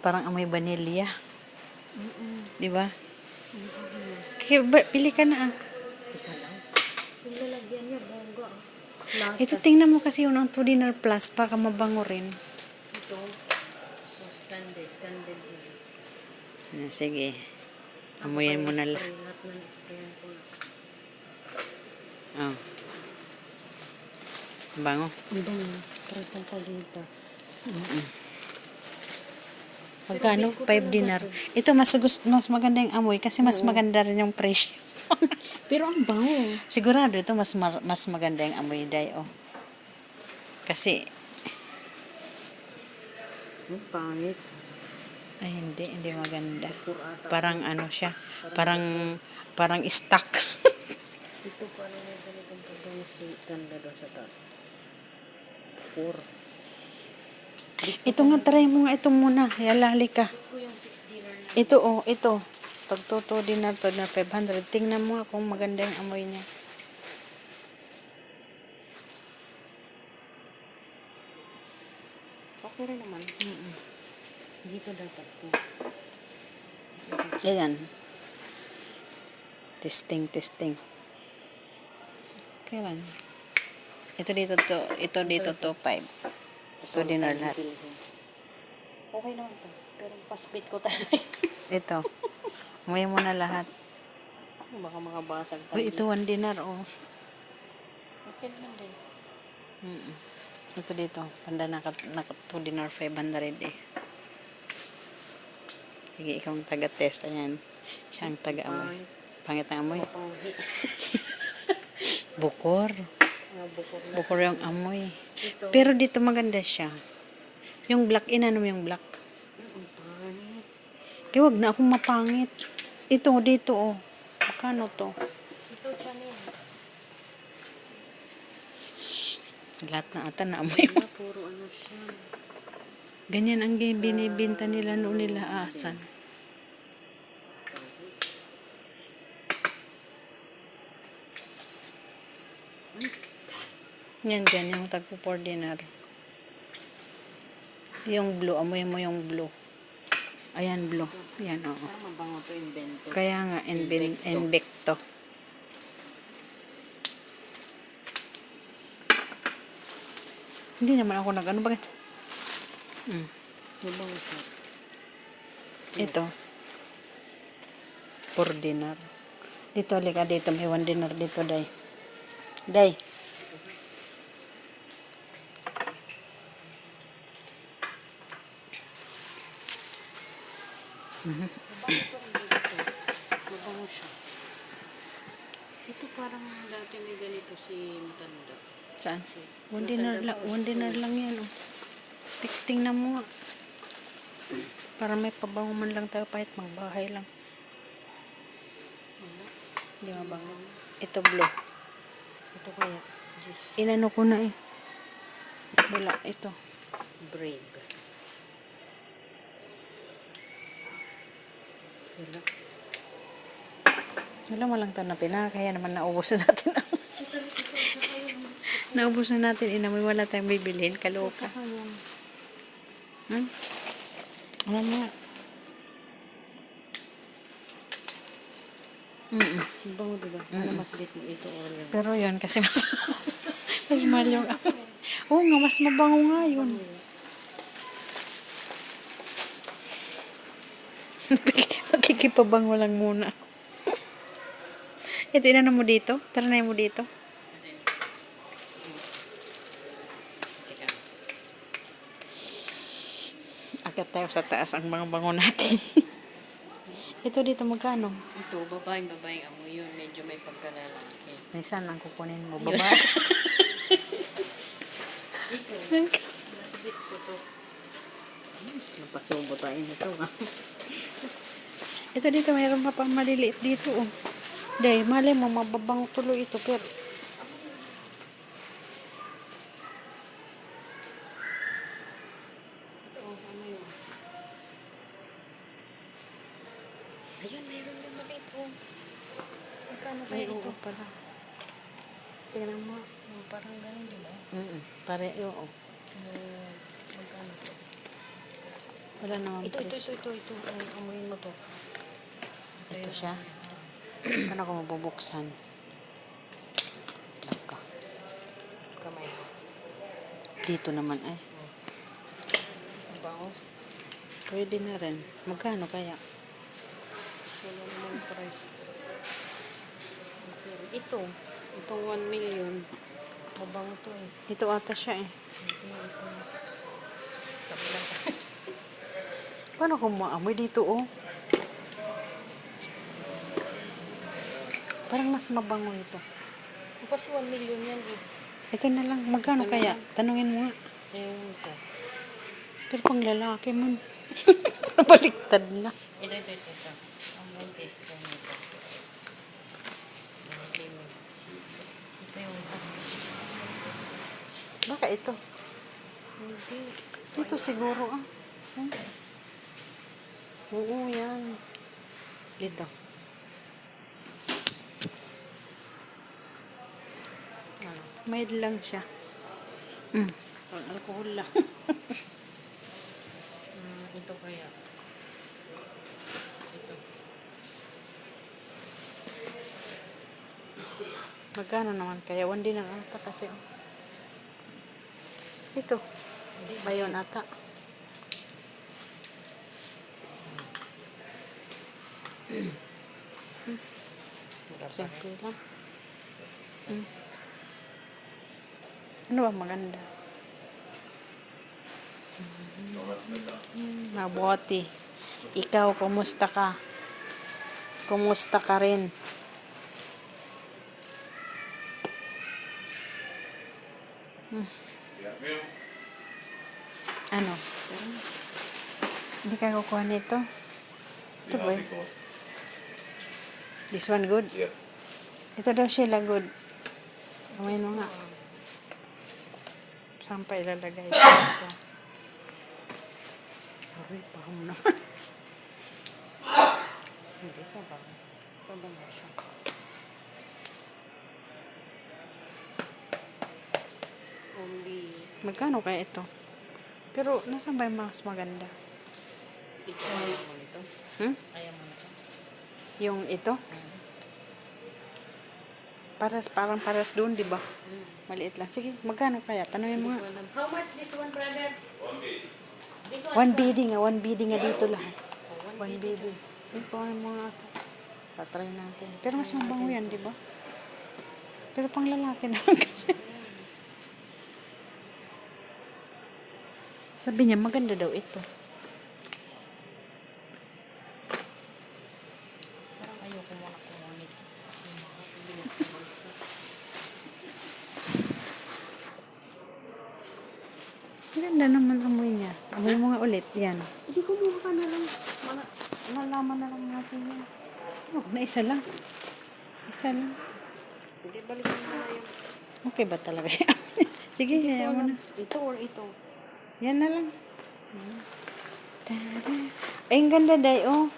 Parang amoy vanilya. Di ba? Kaya pili ka na ah. Yung lalagyan niya, bongga. Ito tingnan mo kasi yung 2 dinner plus, baka mabango rin. Ito, sauce candid. Sige. Amoyin mo na lang. Lahat ng sprayan ko na. Oh. Bango. Ang dami. Parang isang dito. Magkano? 5 dinar. Ito mas maganda yung amoy kasi mas maganda rin yung presyo. Pero ang bango. Sigurado ito mas maganda yung amoy day oh. Kasi Ang pangit. ay hindi maganda. Parang ano siya, parang stuck. Ito parang may ganitong pagbango si tanda doon sa taas. 4. Ito nga, try mo nga ito muna. Yalali ka. Ito yung 6 dinar na. Ito oh, ito. Tagtuto din na to na 500. Tingnan mo nga kung maganda yung amoy niya. Okay rin naman. Hindi pa dapat to. Ayan. Testing. Kailan? Ito dito to 5. Ito dinar lahat. Okay naman to. Pero paspit ko tayo. Ito. Amoy mo na lahat. Baka makabasag tayo. Uy, ito 1 dinar oh. Okay naman din. Ito dito. Panda naka 2 dinar 500 eh. Sige, ikaw ang taga-test. Ayan. Siya ang taga-amoy. Pangit ang amoy. Pangit. Bukor. Bukor na. Bukor yung amoy. Ito. Pero dito maganda siya. Yung black, inano mo yung black? Ang pangit. Kaya wag na akong mapangit. Ito, dito oh. Magkano to? Ito, Chanel. Lahat na ata na amoy mo. Puro ano siya. Ganyan ang binibinta nila noon nila asan. Yan dyan, yung tagpo 4 dinar. Yung blue, amoy mo yung blue. Ayan, blue. Yan, oo. Parang mabango to, invento. Kaya nga, Invicto. Hindi naman ako nag-ano, bakit? Mabango siya. Ito. 4 dinar. Dito, halika dito. May 1 dinar dito, day. Day. Mabango siya. Ito parang dati may ganito si Matanda. Saan? 1 dinar lang yan, oh. Tingnan mo nga. Para may pabango man lang tayo kahit magbahay lang. Hindi mabango. Ito blue. Ito kaya, just Inano ko na eh. Wala, ito. brave. Wala. Wala mo lang ito na pinakaya naman naubos na natin. Naubos na natin. Inamoy wala tayong bibilhin. Kaloka. Alam mo nga. Ang bango diba? Ano mas lit mo ito or yun? Pero yun kasi mas mahal yung oo nga, mas mabango nga yun. Magkikipabango lang muna ako. Ito, inano mo dito? Tara mo dito. Akyat tayo sa taas ang bango natin. Ito dito magkano? Ito, babaeng amoy yun. Medyo may pagkalalaki. Nisan ang kukunin mo. Baba. Ito, mas lit ko to. Napasubo tayo nito ha. Ito dito, mayroon pa pang maliliit dito oh. Day, mali mo, mababang tuloy ito pero Ayun, mayroon din maliit oh. Magkano ay kaya ito? oo pala. Tingnan mo, parang ganun diba? Pare, oo. Magkano to? Wala naman Ito. presyo. Ay, amuin mo to. Ito siya. Paano ko mabubuksan? Laka. Kamay ko. Dito naman eh. Ang bango. Pwede na rin. Magkano kaya? Wala naman price. Ito. Itong 1 million. Mabango to eh. Dito ata siya eh. Hindi, ito. Sabi lang. Paano ko maamoy dito oh? Parang mas mabango ito. Kasi 1 million yan eh. Ito na lang. Magkano kaya? Tanungin mo nga. Ayun ko. Pero pang lalaki man. Baliktad na. Ito. Ang main taste lang nito. Ito yung Baka ito. hindi. Ito siguro ah. Hmm? Oo yan. Dito. Mild lang siya. Pang alcohol lang. Ito kaya. Ito. Magkano naman kaya? 1 din ang ata kasi. Ito. Hindi Ba yun ata? Simple lang. Ano ba maganda? Mabuti. Ikaw, kumusta ka? Kumusta ka rin? Ano? Hindi ka kukuha nito? Ito ba? This one good? Yeah. Ito daw sila good. Kamay mo nga. Saan pa ilalagay ito? Aray, paham naman. Hindi pa ba? Pabango siya. Only. Magkano kaya ito? Pero, nasaan ba yung mas maganda? Ito. Ayaw mo nito? Hmm? Ayaw mo nito? Yung ito? Parang paras doon, di ba? Maliit lang. Sige, magkano kaya? Tanungin mo nga. How much this one, brother? This One bidding nga dito lahat. One bidding. Ikunin mo nga ako. Patry natin. Pero mas mabango yan, di ba? Pero pang lalaki naman kasi. Sabi niya, maganda daw ito. Parang ayoko muna kumunit. Maganda naman amoy niya. Amoy mo nga ulit. Yan. Hindi kumuha ka na lang. Nalaman na lang natin yan. Oh, na isa lang. Isa lang. Hindi, balikan mo na yun. Okay ba talaga yan? Sige, hayaan mo na. Ito or ito? Yan na lang. Tada. Ay, ang ganda day, oh.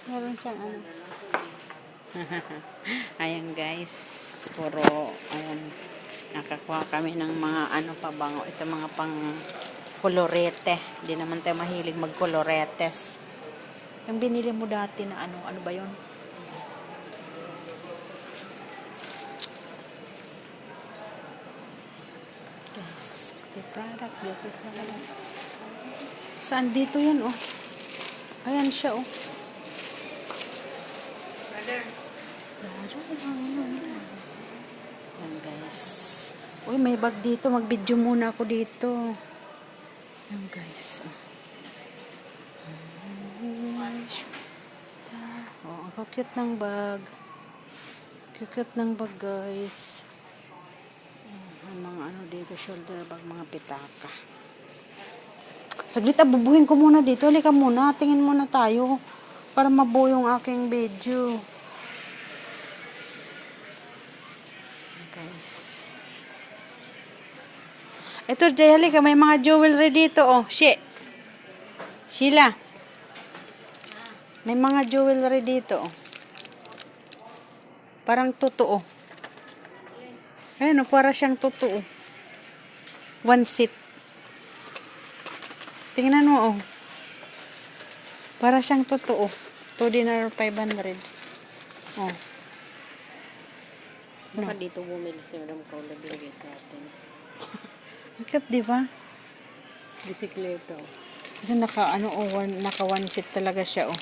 Meron siyang ano. Ayan guys. Puro, ayan. Nakakuha kami ng mga ano pabango. Ito mga pang kolorete. Hindi naman tayo mahilig mag-koloretes. Yung binili mo dati na ano ba yon? Guys, beauty product. Saan dito yan, oh? Ayan siya, oh. Brother. Ayan, guys. Uy, may bag dito. Mag-video muna ako dito. Ayan, guys. Oh, ang cute ng bag. Cute ng bag, guys. Ang mga ano dito, shoulder bag, mga pitaka. Saglit, bubuhin ko muna dito. Halika muna, tingin muna tayo para mabuo yung aking video. Guys. Ito, Jay, halika. May mga jewelry dito, oh. Sheila. May mga jewelry dito, oh. Parang totoo. Ayan, oh, para siyang totoo. One seat. Tingnan mo, oh. Para siyang totoo. 2 dinar 500. Oh. Baka dito bumili si Madam Kaula bigay sa atin. Ang cute, di ba? Bisikleta. Oh. Kasi naka 1 seat talaga siya, oh.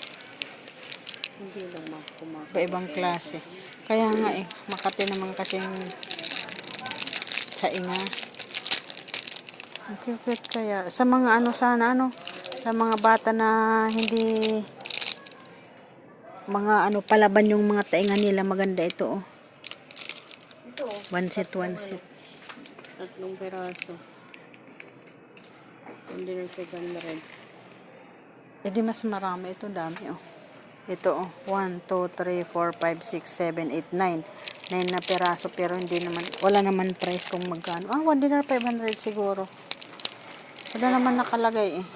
Hindi lang makumakita. Iba-ibang klase. Kaya nga eh, Makati naman kasing sainga. Ang cute kaya. Sa mga sa mga bata na hindi mga palaban yung mga tainga nila, maganda ito, oh. Ito. 1 seat. 3 peraso. Hindi na 500. Eh di mas marami. Ito dami, oh. Ito, oh. 1, 2, 3, 4, 5, 6, 7, 8, 9. 9 na peraso, pero hindi naman, wala naman price kung magkano. 1 dinar 500 siguro. Wala naman nakalagay, eh.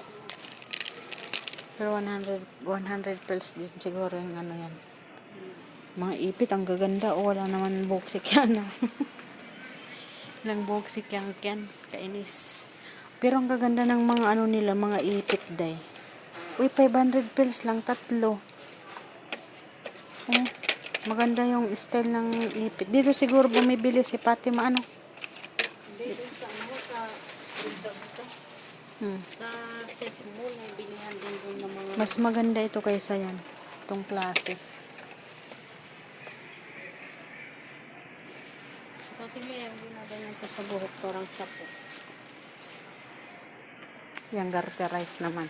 Pero 100 pesos din siguro yung yan. Mga ipit, ang gaganda. O, wala naman buksik yan, ah. Walang buksik yan. Kainis. Pero ang gaganda ng mga nila, mga ipit, day. Uy, 500 pesos lang, 3. Maganda yung style ng ipit. Dito siguro bumibili si Fatima, Hindi dun sa sa Seth Mall, may bilihan din doon ng mga... Mas maganda ito kaysa yan. Itong klase. Dati may yung ginaganyan pa sa buhok, parang sapo. Yung garterize naman.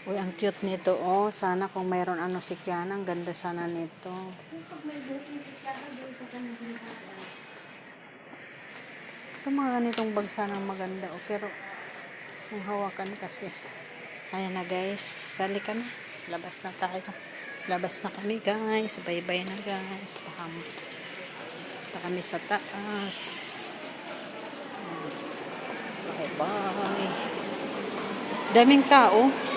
Uy, ang cute nito, oh. Sana kung mayroon si Kiana, ang ganda sana nito. Ito mga ganitong bag sana maganda, oh. Pero, ang hawakan kasi. Ayan na, guys. Sali ka na. Labas na tayo. Labas na kami, guys. Bye-bye na, guys. Punta kami sa taas. Bye-bye. Daming tao.